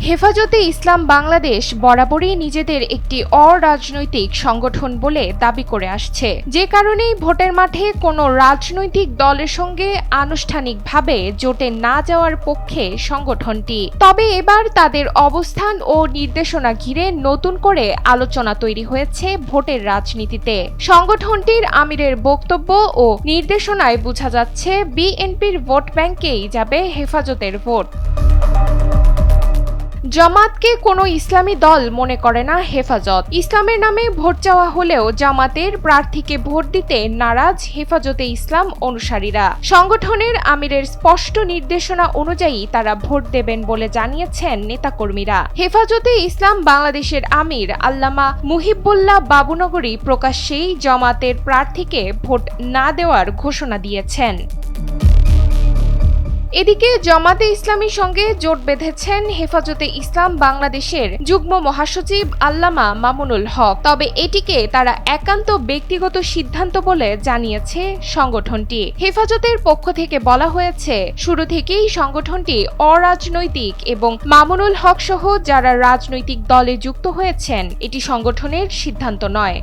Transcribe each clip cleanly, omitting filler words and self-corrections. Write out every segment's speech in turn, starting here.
হেফাজতে ইসলাম বাংলাদেশ বরাবরই নিজেদের একটি অরাজনৈতিক সংগঠন বলে দাবি করে আসছে, যে কারণেই ভোটের মাঠে কোনো রাজনৈতিক দলের সঙ্গে আনুষ্ঠানিকভাবে জোটে না যাওয়ার পক্ষে সংগঠনটি। তবে এবার তাদের অবস্থান ও নির্দেশনা ঘিরে নতুন করে আলোচনা তৈরি হয়েছে ভোটের রাজনীতিতে। সংগঠনটির আমিরের বক্তব্য ও নির্দেশনায় বোঝা যাচ্ছে বিএনপির ভোট ব্যাংকেই যাবে হেফাজতের ভোট। জামাতকে কোনো ইসলামী দল মনে করে না হেফাজত। ইসলামের নামে ভোট চাওয়া হলেও জামাতের প্রার্থীকে ভোট দিতে নারাজ হেফাজতে ইসলাম অনুসারীরা। সংগঠনের আমিরের স্পষ্ট নির্দেশনা অনুযায়ী তারা ভোট দেবেন বলে জানিয়েছেন নেতাকর্মীরা। হেফাজতে ইসলাম বাংলাদেশের আমির আল্লামা মুহিবুল্লাহ বাবুনগরী প্রকাশ্যেই জামাতের প্রার্থীকে ভোট না দেওয়ার ঘোষণা দিয়েছেন। এদিকে জামাতে ইসলামীর সঙ্গে জোট বেঁধেছেন হেফাজতে ইসলাম বাংলাদেশের যুগ্ম মহাসচিব আল্লামা মামুনুল হক। তবে এটিকে তারা একান্ত ব্যক্তিগত সিদ্ধান্ত বলে জানিয়েছে সংগঠনটি। হেফাজতের পক্ষ থেকে বলা হয়েছে, শুরু থেকেই সংগঠনটি অরাজনৈতিক এবং মামুনুল হক সহ যারা রাজনৈতিক দলে যুক্ত হয়েছেন এটি সংগঠনের সিদ্ধান্ত নয়।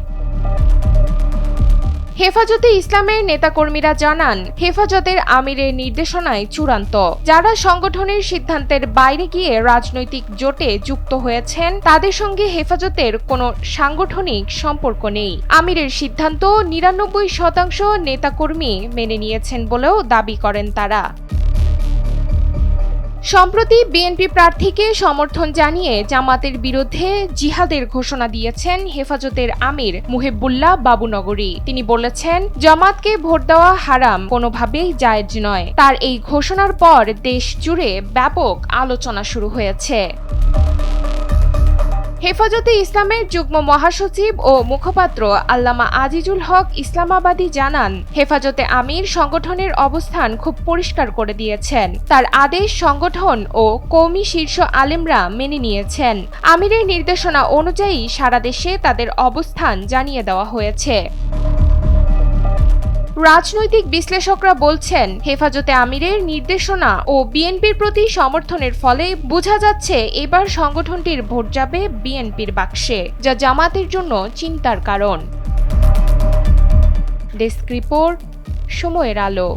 হেফাজতে ইসলামের নেতাকর্মীরা জানান, হেফাজতের আমিরের নির্দেশনায় চূড়ান্ত। যারা সংগঠনের সিদ্ধান্তের বাইরে গিয়ে রাজনৈতিক জোটে যুক্ত হয়েছেন তাদের সঙ্গে হেফাজতের কোনো সাংগঠনিক সম্পর্ক নেই। আমিরের সিদ্ধান্ত ৯৯% নেতাকর্মী মেনে নিয়েছেন বলেও দাবি করেন তারা। সম্প্রতি বিএনপি প্রার্থীকে সমর্থন জানিয়ে জামাতের বিরুদ্ধে জিহাদের ঘোষণা দিয়েছেন হেফাজতের আমির মুহিবুল্লাহ বাবুনগরী। তিনি বলেছেন, জামাতকে ভোট দেওয়া হারাম, কোনোভাবেই জায়েজ নয়। তার এই ঘোষণার পর দেশ জুড়ে ব্যাপক আলোচনা শুরু হয়েছে। হেফাজতে ইসলামের যুগ্ম মহাসচিব ও মুখপাত্র আল্লামা আজিজুল হক ইসলামাবাদী জানান, হেফাজতে আমির সংগঠনের অবস্থান খুব পরিষ্কার করে দিয়েছেন। তার আদেশ সংগঠন ও কওমি শীর্ষ আলেমরা মেনে নিয়েছেন। আমিরের নির্দেশনা অনুযায়ী সারা দেশে তাদের অবস্থান জানিয়ে দেওয়া হয়েছে। রাজনৈতিক বিশ্লেষকরা বলছেন, হেফাজতে আমিরের নির্দেশনা ও বিএনপির প্রতি সমর্থনের ফলে বোঝা যাচ্ছে এবার সংগঠনটির ভোট যাবে বিএনপির বাক্সে, যা জামাতের জন্য চিন্তার কারণ। ডেস্ক রিপোর্ট, সময়ের আলো।